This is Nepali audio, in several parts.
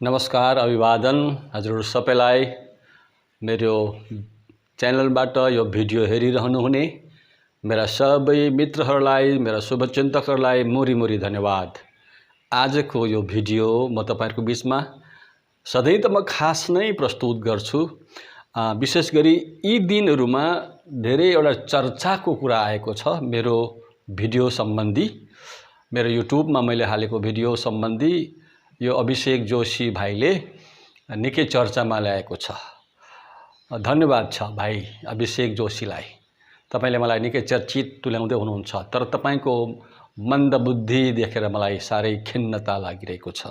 नमस्कार, अभिवादन हजुर सबैलाई मेरो च्यानलबाट यो भिडियो हेरिरहनुहुने मेरा सबै मित्रहरूलाई, मेरा शुभचिन्तकहरूलाई मुरी धन्यवाद। आजको यो भिडियो म तपाईहरुको बीचमा सधैँ त म खास नै प्रस्तुत गर्छु। विशेष गरी यी दिनहरुमा धेरै एउटा चर्चाको कुरा आएको छ मेरो भिडियो सम्बन्धी, मेरो युट्युबमा मैले हालेको भिडियो सम्बन्धी यो अभिषेक जोशी भाइले निकै चर्चामा ल्याएको छ। धन्यवाद छ भाइ अभिषेक जोशीलाई, तपाईले मलाई निकै चर्चित तुल्याउँदै हुनुहुन्छ। तर तपाईको मन्दबुद्धि देखेर मलाई साह्रै खिन्नता लागिरहेको छ।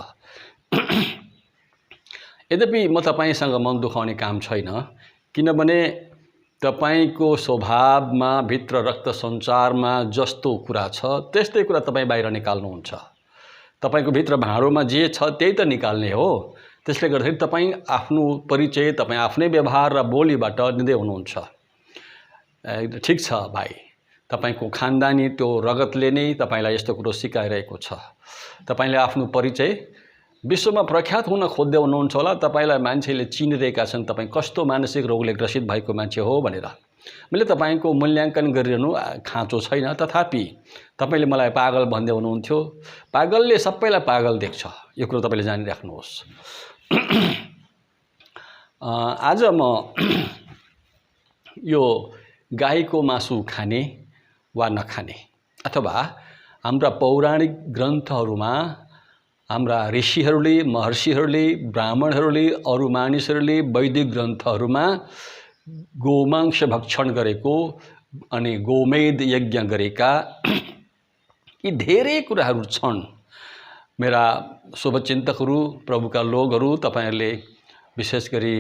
यद्यपि म तपाईसँग मन दुखाउने काम छैन, किनभने तपाईको स्वभावमा, भित्र रक्त सञ्चारमा जस्तो कुरा छ त्यस्तै कुरा तपाई बाहिर निकाल्नुहुन्छ। तपाईको भित्र भाँडोमा जे छ त्यही त निकाल्ने हो। त्यसले गर्दाखेरि तपाई आफ्नो परिचय, तपाई आफ्नै व्यवहार र बोलीबाट दिँदै हुनुहुन्छ। ठीक छ भाइ, तपाईको खानदानी त्यो रगतले नै तपाईलाई यस्तो कुरो सिकाइरहेको छ। तपाईले आफ्नो परिचय विश्वमा प्रख्यात हुन खोज्दै हुनुहुन्छ होला। तपाईलाई मान्छेले चिनिरहेका छन् तपाई कस्तो मानसिक रोगले ग्रसित भएको मान्छे हो भनेर। मैले तपाईको मूल्याङ्कन गरिरहनु खाँचो छैन, तथापि तपाईले मलाई पागल भन्दै हुनुहुन्थ्यो। पागलले सबैलाई पागल देख्छ, यो कुरो तपाईले जानिराख्नुहोस्। आज म यो गाईको मासु खाने वा नखाने, अथवा हाम्रा पौराणिक ग्रन्थहरुमा हाम्रा ऋषिहरूले, महर्षिहरूले, ब्राह्मणहरूले, अरू मानिसहरूले वैदिक ग्रन्थहरुमा गोमांस भक्षण गरेको अनि गोमेध यज्ञ गरेका यी धेरै कुराहरू छन्। मेरा शुभचिन्तकहरू, प्रभुका लोगहरू, तपाईहरुले विशेष गरी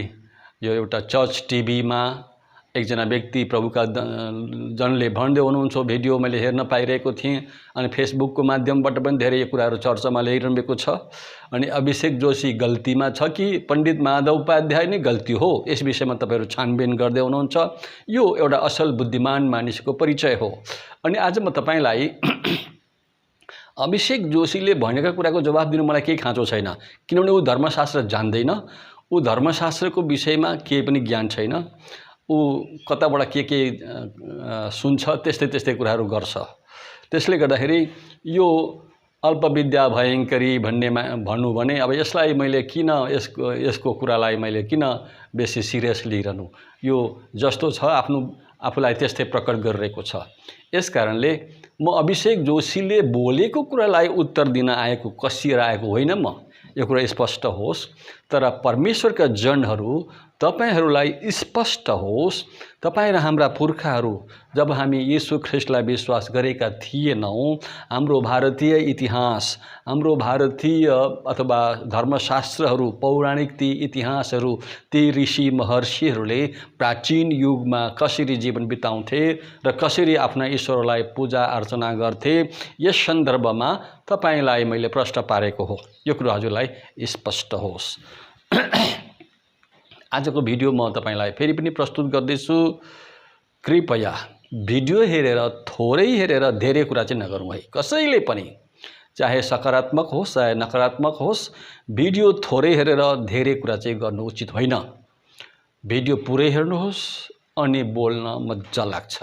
यो एउटा चर्च टिभीमा एकजना व्यक्ति प्रभुका जनले भन्दै हुनुहुन्छ, भिडियो मैले हेर्न पाइरहेको थिएँ अनि फेसबुकको माध्यमबाट पनि धेरै कुराहरू चर्चामा ल्याइरहनु भएको छ। अनि अभिषेक जोशी गल्तीमा छ कि पण्डित माधव उपाध्याय नै गल्ती हो, यस विषयमा तपाईहरु छानबिन गर्दै हुनुहुन्छ। यो एउटा असल बुद्धिमान मानिसको परिचय हो। अनि आज म तपाईलाई अभिषेक जोशीले भनेका कुराको जवाफ दिनु मलाई केही खाँचो छैन, किनभने ऊ धर्मशास्त्र जान्दैन, ऊ धर्मशास्त्रको विषयमा केही पनि ज्ञान छैन। ऊ कताबाट के सुन्छ, त्यस्तै कुराहरू गर्छ। त्यसले गर्दाखेरि यो अल्पविद्या भयङ्करी भन्नु भने अब यसलाई मैले किन यसको कुरालाई मैले किन बेसी सिरियस लिइरहनु। यो जस्तो छ आफूलाई त्यस्तै प्रकट गरिरहेको छ। यसकारणले म अभिषेक जोशीले बोलेको कुरालाई उत्तर दिन आएको, कसिएर आएको होइन म, यो कुरा स्पष्ट होस्। तर परमेश्वरका जनहरू, तपाईहरूलाई स्पष्ट होस्, तपाईँ र हाम्रा पुर्खाहरू जब हामी यीशु ख्रिस्टलाई विश्वास गरेका थिएनौँ, हाम्रो भारतीय इतिहास, हाम्रो भारतीय अथवा धर्मशास्त्रहरू, पौराणिक ती इतिहासहरू, ती ऋषि महर्षिहरूले प्राचीन युगमा कसरी जीवन बिताउँथे र कसरी आफ्ना ईश्वरलाई पूजा अर्चना गर्थे, यस सन्दर्भमा तपाईलाई मैले प्रश्न पारेको हो। यो कुरा हजुरलाई स्पष्ट होस्। आजको भिडियो म तपाईलाई फेरि पनि प्रस्तुत गर्दैछु। कृपया भिडियो हेरेर, थोरै हेरेर धेरै कुरा चाहिँ नगरौँ है, कसैले पनि, चाहे सकारात्मक होस् चाहे नकारात्मक होस्। भिडियो थोरै हेरेर धेरै कुरा चाहिँ गर्नु उचित होइन। भिडियो पुरै हेर्नुहोस् अनि बोल्न मजा लाग्छ।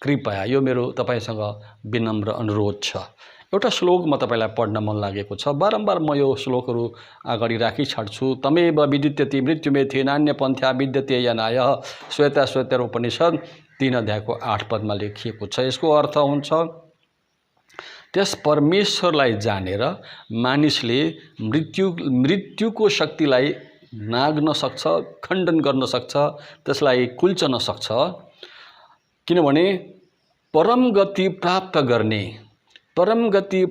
कृपया यो मेरो तपाईसँग विनम्र अनुरोध छ। एउटा श्लोक म तपाईलाई पढ्न मन लागेको छ। बारम्बार म यो श्लोकहरू अगाडि राखिछाड्छु। तमेव विदित्यति मृत्युमेथि नान्यपन्था विद्यते यनायः, श्वेता उपनिषद 3 अध्यायको 8 पदमा लेखिएको छ। यसको अर्थ हुन्छ, त्यस परमेश्वरलाई जानेर मानिसले मृत्युको शक्तिलाई नाग्न सक्छ, खण्डन गर्न सक्छ, त्यसलाई कुल्चन सक्छ। किनभने परम गति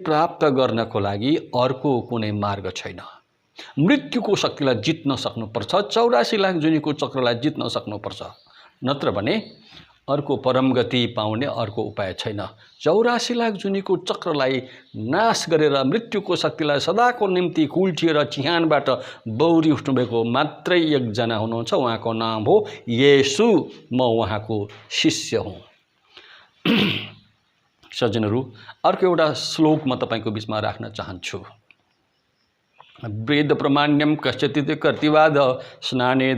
प्राप्त गर्नको लागि अर्को कुनै मार्ग छैन। मृत्युको शक्तिलाई जित्न सक्नुपर्छ, 84 लाख जुनीको चक्रलाई जित्न सक्नुपर्छ, नत्र भने अर्को परम गति पाउने अर्को उपाय छैन। 84 लाख जुनीको चक्रलाई नाश गरेर मृत्युको शक्तिलाई सदाको निम्ति कुल्चिएर चिहानबाट बौरी उठ्नुभएको मात्रै एकजना हुनुहुन्छ, उहाँको नाम हो येशू। म उहाँको शिष्य हुँ। सज्जनहरू, अर्को एउटा श्लोक म तपाईको बीचमा राख्न चाहन्छु। वेद प्रमाण्यम कश्चित् कर्तिवाद स्नाने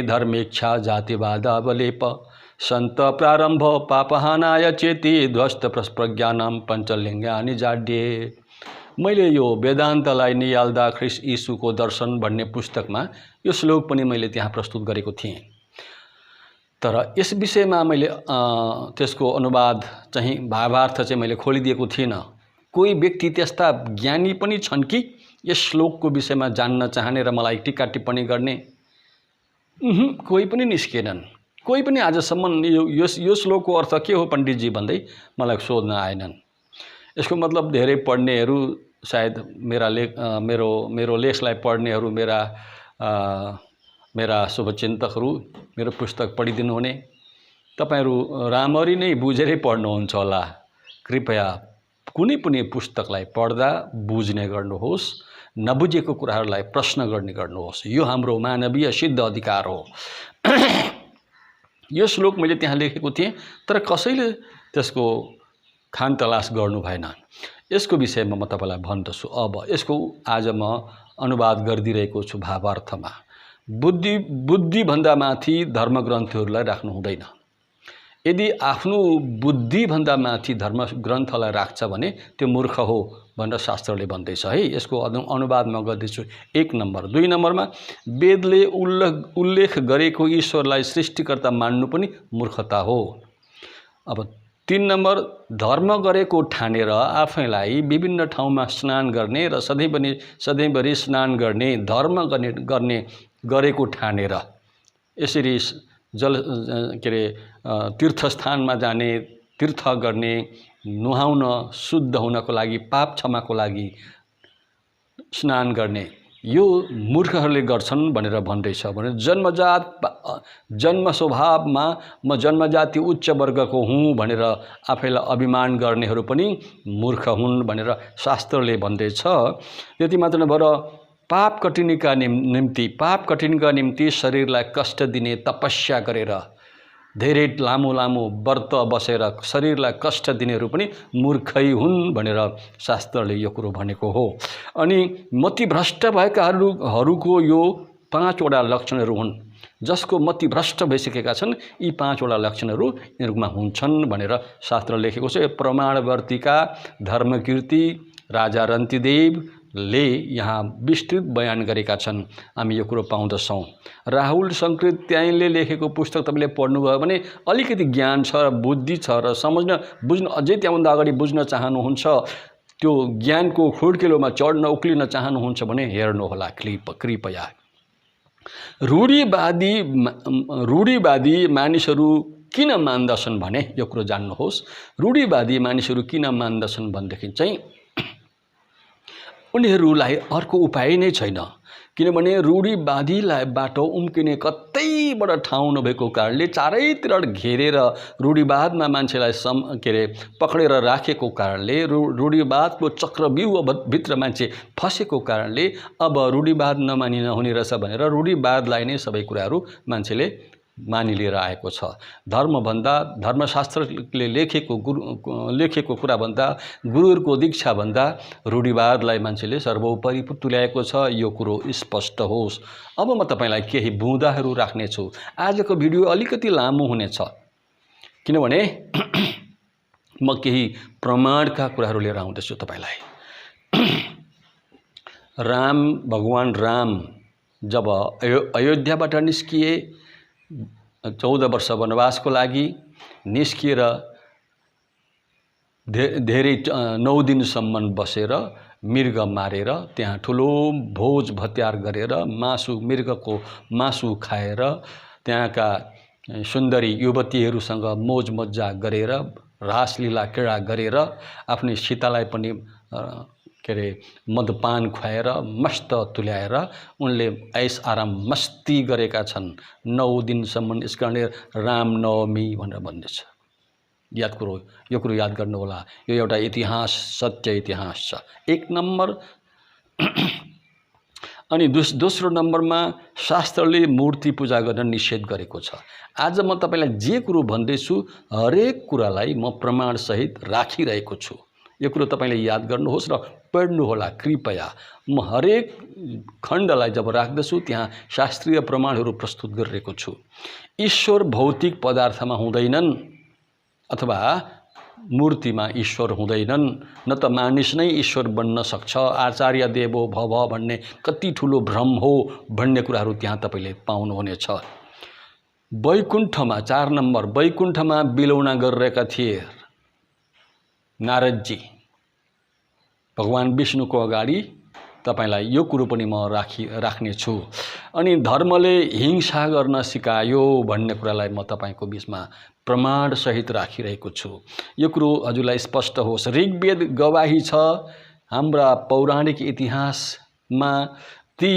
धर्मेच्छा जातिवादावलेप संत प्रारंभ पापहानाय चेति ध्वस्त प्रज्ञानम पंचलिङ्गानि जाड्ये। मैले यो वेदान्तलाई नियाल्दा ख्रिस्ट यीशुको दर्शन भन्ने पुस्तकमा यो श्लोक पनि मैले त्यहाँ प्रस्तुत गरेको थिएँ। तर यस विषयमा मैले त्यसको अनुवाद चाहिँ भावार्थ चाहिँ मैले खोलिदिएको थिइनँ। कोही व्यक्ति त्यस्ता ज्ञानी पनि छन् कि यस श्लोकको विषयमा जान्न चाहने र मलाई टीका टिप्पणी गर्ने? कोही पनि निस्केनन्। कोही पनि आजसम्म यो श्लोकको अर्थ के हो पण्डितजी भन्दै मलाई सोध्न आएनन्। यसको मतलब धेरै पढ्नेहरू सायद मेरो लेखलाई पढ्नेहरू मेरा शुभचिन्तकहरू मेरो पुस्तक पढिदिनु हुने। तपाईहरू राम्ररी नै बुझेरै पढ्नुहुन्छ होला। कृपया कुनै पनि पुस्तकलाई पढ्दा बुझ्ने गर्नुहोस्, नबुझेको कुराहरूलाई प्रश्न गर्ने गर्नुहोस्। यो हाम्रो मानवीय सिद्ध अधिकार हो। यो श्लोक मैले त्यहाँ लेखेको थिएँ, तर कसैले त्यसको खानतलास गर्नु भएन। यसको विषयमा म तपाईलाई भन्दछु। अब यसको आज म अनुवाद गरिदिरहेको छु भावार्थमा। बुद्धिभन्दा माथि धर्मग्रन्थहरूलाई राख्नु हुँदैन। यदि आफ्नो बुद्धिभन्दा माथि धर्मग्रन्थलाई राख्छ भने त्यो मूर्ख हो भनेर शास्त्रले भन्दैछ है। यसको अनुवाद म गर्दैछु। 1 नम्बर। 2 नम्बरमा वेदले उल्लेख गरेको ईश्वरलाई सृष्टिकर्ता मान्नु पनि मूर्खता हो। अब 3 नम्बर, धर्म गरेको ठानेर आफैलाई विभिन्न ठाउँमा स्नान गर्ने र सधैँभरि स्नान गर्ने, धर्म गरेको ठानेर यसरी तीर्थस्थानमा जाने, तीर्थ गर्ने, नुहाउन, शुद्ध हुनको लागि, पाप क्षमाको लागि स्नान गर्ने, यो मूर्खहरूले गर्छन् भनेर भन्दैछ। भने जन्म स्वभावमा म जन्मजाति उच्च वर्गको हुँ भनेर आफैलाई अभिमान गर्नेहरू पनि मूर्ख हुन् भनेर शास्त्रले भन्दैछ। त्यति मात्र नभएर पाप कटिनीका निम्ति शरीरलाई कष्ट दिने तपस्या गरेर धेरै लामो व्रत बसेर शरीरलाई कष्ट दिनेहरू पनि मूर्खै हुन् भनेर शास्त्रले यो कुरो भनेको हो। अनि मतिभ्रष्ट भएकाहरूको यो 5 वटा लक्षणहरू हुन्। जसको मतिभ्रष्ट भइसकेका छन् यी 5 वटा लक्षणहरू यिनीहरूमा हुन्छन् भनेर शास्त्र लेखेको छ। प्रमाणवर्तीका धर्मकीर्ति राजा रन्तिदेवले यहाँ विस्तृत बयान गरेका छन्। हामी यो कुरो पाउँदछौँ। राहुल शङ्कृत्यायनले लेखेको पुस्तक तपाईँले पढ्नुभयो भने अलिकति ज्ञान छ र बुद्धि छ र बुझ्न अझै त्यहाँभन्दा अगाडि बुझ्न चाहनुहुन्छ, त्यो ज्ञानको खुड्किलोमा चढ्न उक्लिन चाहनुहुन्छ भने हेर्नुहोला कृपया। रूढीवादी मानिसहरू किन मान्दछन् भने यो कुरो जान्नुहोस्। रूढीवादी मानिसहरू किन मान्दछन् भनेदेखि चाहिँ उनीहरूलाई अर्को उपाय नै छैन। किनभने रूढीवादीबाट उम्किने कतैबाट ठाउँ नभएको कारणले चारैतिर घेरेर रूढीवादमा मान्छेलाई पक्रेर राखेको कारणले, रूढीवादको चक्रव्यूहभित्र मान्छे फसेको कारणले अब रूढीवाद नमानी नहुने रहेछ भनेर रूढीवादलाई नै सबै कुराहरू मान्छेले मानिलिएर आएको छ। धर्मशास्त्रले लेखेको कुराभन्दा, गुरुहरूको दीक्षाभन्दा रूढीवादलाई मान्छेले सर्वोपरि तुल्याएको छ। यो कुरो स्पष्ट होस्। अब म तपाईलाई केही बुँदाहरू राख्नेछु। आजको भिडियो अलिकति लामो हुनेछ किनभने म केही प्रमाणका कुराहरू लिएर आउँदैछु तपाईलाई। भगवान राम जब अयोध्याबाट निस्किए, 14 वर्ष वनवासको लागि निस्किएर धेरै 9 दिनसम्म बसेर मृग मारेर त्यहाँ ठुलो भोज भत्यार गरेर मृगको मासु खाएर त्यहाँका सुन्दरी युवतीहरूसँग मोज मज्जा गरेर रासलीला क्रीडा गरेर आफ्नै सीतालाई पनि मदपान खुवाएर मस्त तुल्याएर उनले ऐस आराम मस्ती गरेका छन् 9 दिनसम्म। यस कारणले रामनवमी भनेर भनिन्छ। यो कुरो याद गर्नु होला। यो एउटा इतिहास, सत्य इतिहास छ। 1 नम्बर। अनि दोस्रो नम्बरमा शास्त्रले मूर्ति पूजा गर्न निषेध गरेको छ। आज म तपाईलाई जे कुरो भन्दैछु हरेक कुरालाई म प्रमाणसहित राखिरहेको छु। यो कुरो तपाईले याद गर्नुहोस् र पढ्नुहोला कृपया। म हरेक खण्डलाई जब राख्दछु त्यहाँ शास्त्रीय प्रमाणहरू प्रस्तुत गरिरहेको छु। ईश्वर भौतिक पदार्थमा हुँदैनन् अथवा मूर्तिमा ईश्वर हुँदैनन्, न त मानिस नै ईश्वर बन्न सक्छ, आचार्य देवो भव भन्ने कति ठुलो भ्रम हो भन्ने कुराहरू त्यहाँ तपाईँले पाउनुहुनेछ। वैकुण्ठमा 4 नम्बर वैकुण्ठमा बिलौना गरिरहेका थिए नारदजी भगवान विष्णुको अगाडि। तपाईलाई यो कुरो पनि म राख्नेछु। अनि धर्मले हिंसा गर्न सिकायो भन्ने कुरालाई म तपाईको बीचमा प्रमाण सहित राखिरहेको छु। यो कुरो हजुरलाई स्पष्ट होस्। ऋग्वेद गवाही छ, हाम्रा पौराणिक इतिहासमा ती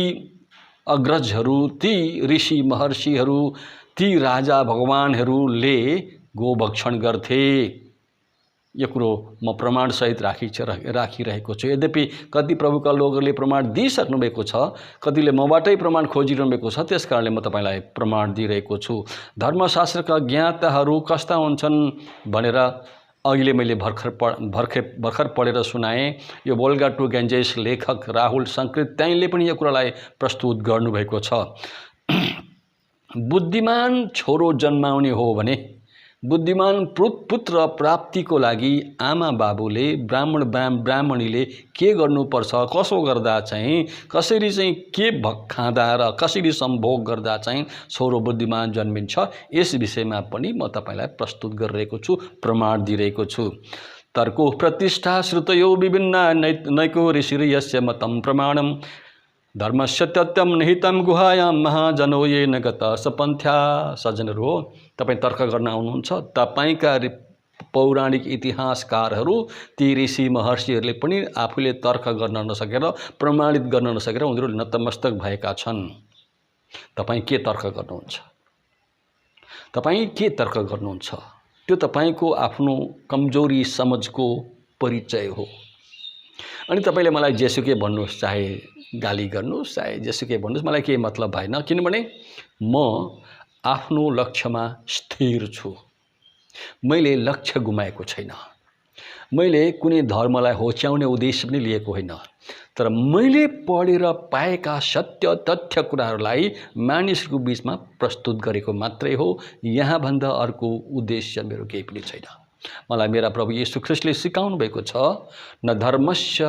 अग्रजहरू, ती ऋषि महर्षिहरू, ती राजा भगवानहरूले गोभक्षण गर्थे। यो कुरो म प्रमाण सहित राखिरहेको छु। यद्यपि कति प्रभुका लोकहरूले प्रमाण दिइसक्नु भएको छ, कतिले मबाटै प्रमाण खोजिरहनु भएको छ, त्यसकारणले म तपाईलाई प्रमाण दिइरहेको छु। धर्मशास्त्रका ज्ञाताहरू कस्ता हुन्छन् भनेर अहिले मैले भर्खर पढेर सुनाएँ। यो वोल्गा टु गेन्जेस लेखक राहुल संकृत त्यहीले पनि यो कुरालाई प्रस्तुत गर्नुभएको छ। बुद्धिमान छोरो जन्माउने हो भने बुद्धिमान पुत्र प्राप्तिको लागि आमा बाबुले ब्राह्मणीले के गर्नुपर्छ, कसो गर्दा चाहिँ, कसरी चाहिँ के खाँदा र कसरी सम्भोग गर्दा चाहिँ छोरो बुद्धिमान जन्मिन्छ, यस विषयमा पनि म तपाईलाई प्रस्तुत गरिरहेको छु, प्रमाण दिइरहेको छु। तर्को प्रतिष्ठा श्रुतयो विभिन्ना नैको ऋषिर्यस्य मतं प्रमाणम धर्मस्य तत्त्वं निहितं गुहायां महाजनो ये न गता सपन्थ्या। सज्जनहरू हो, तपाईँ तर्क गर्न आउनुहुन्छ। तपाईँका पौराणिक इतिहासकारहरू, ती ऋषि महर्षिहरूले पनि आफूले तर्क गर्न नसकेर, प्रमाणित गर्न नसकेर उनीहरू नतमस्तक भएका छन्। तपाईँ के तर्क गर्नुहुन्छ? तपाईँ के तर्क गर्नुहुन्छ? त्यो तपाईँको आफ्नो कमजोरी समझको परिचय हो। अनि तपाईले मलाई जेसुकै भन्नुहोस्, चाहे गाली गर्नुहोस्, चाहे जेसुकै भन्नुहोस्, मलाई केही मतलब भएन। किनभने म आफ्नो लक्ष्यमा स्थिर छु। मैले लक्ष्य गुमाएको छैन। मैले कुनै धर्मलाई होच्याउने उद्देश्य पनि लिएको होइन, तर मैले पढेर पाएका सत्य तथ्य कुराहरूलाई मानिसको बीचमा प्रस्तुत गरेको मात्रै हो। यहाँ भन्दा अर्को उद्देश्य मेरो केही पनि छैन। मलाई मेरा प्रभु येशू ख्रीष्टले सिकाउनु भएको छ, न धर्मस्य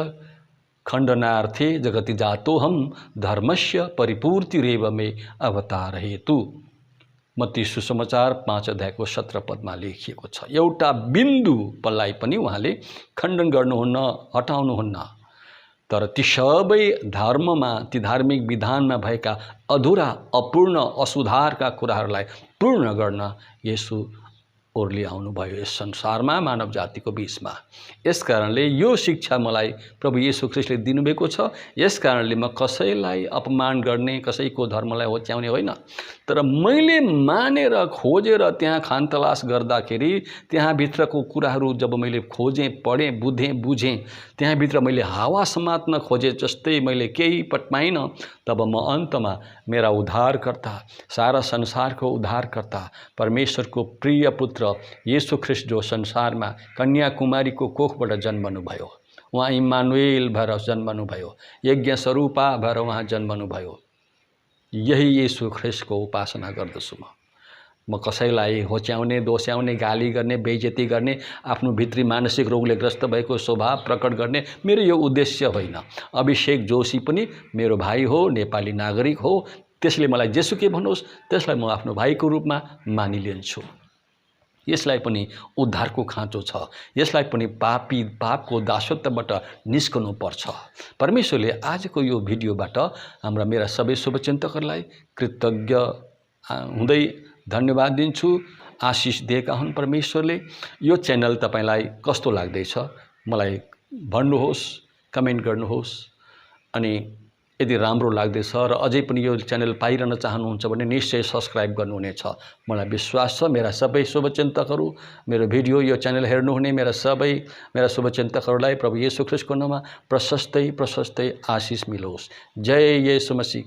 खण्डनार्थे जगति जातोहम धर्मस्य परिपूर्तिरेव मे अवतार हेतु। मत्ती सुसमाचार 5 अध्यायको 17 पदमा लेखिएको छ। एउटा बिन्दु पल्लाई पनि उहाँले खण्डन गर्नुहुन्न, हटाउनुहुन्न। तर ती सबै धर्ममा, ती धार्मिक विधानमा भएका अधुरा, अपूर्ण, असुधारका कुराहरूलाई पूर्ण गर्न येशू ओर्ली आउनुभयो यस संसारमा, मानव जातिको बीचमा। यस कारणले यो शिक्षा मलाई प्रभु येशू ख्रीष्टले दिनुभएको छ। यस कारणले म कसैलाई अपमान गर्ने, कसैको धर्मलाई होच्याउने होइन, तर मैले मानेर खोजेर त्यहाँ खानतलास गर्दाखेरि त्यहाँभित्रको कुराहरू जब मैले खोजेँ, पढेँ, बुझेँ, त्यहाँभित्र मैले हावा समात्न खोजे जस्तै मैले केही पाइनँ, तब म अन्तमा मेरा उद्धारकर्ता, सारा संसारको उद्धारकर्ता, परमेश्वरको प्रिय पुत्र येशू ख्रीष्ट जो संसारमा कन्याकुमारीको कोखबाट जन्मनुभयो, उहाँ इम्मानुएल भएर जन्मनुभयो, यज्ञ स्वरूपा भएर उहाँ जन्मनुभयो। यही येशू ख्रीष्टको उपासना गर्दछु म कसैलाई होच्याउने, दोस्याउने, गाली गर्ने, बेइज्जती गर्ने, आफ्नो भित्री मानसिक रोगले ग्रस्त भएको स्वभाव प्रकट गर्ने मेरो यो उद्देश्य होइन। अभिषेक जोशी पनि मेरो भाइ हो, नेपाली नागरिक हो, त्यसले मलाई जेसुकै भन्नुहोस् त्यसलाई म आफ्नो भाइको रूपमा मानिलिन्छु। यसलाई पनि उद्धारको खाँचो छ। यसलाई पनि पापको दासत्वबाट निस्कनु पर्छ। परमेश्वरले आजको यो भिडियोबाट मेरा सबै शुभचिन्तकहरूलाई कृतज्ञ हुँदै धन्यवाद दिन्छु। आशिष दिएका हुन् परमेश्वरले। यो च्यानल तपाईलाई कस्तो लाग्दैछ मलाई भन्नुहोस्, कमेन्ट गर्नुहोस्। अनि यदि राम्रो लाग्दैछ र अझै पनि यो च्यानल पाइरहन चाहनुहुन्छ भने निश्चय सब्स्क्राइब गर्नुहुनेछ। मलाई विश्वास छ मेरा सबै शुभचिन्तकहरू मेरो भिडियो यो च्यानल हेर्नुहुने मेरा शुभचिन्तकहरूलाई प्रभु येशू ख्रीष्टको नाममा प्रशस्तै आशिष मिलोस्। जय येशू मसीह।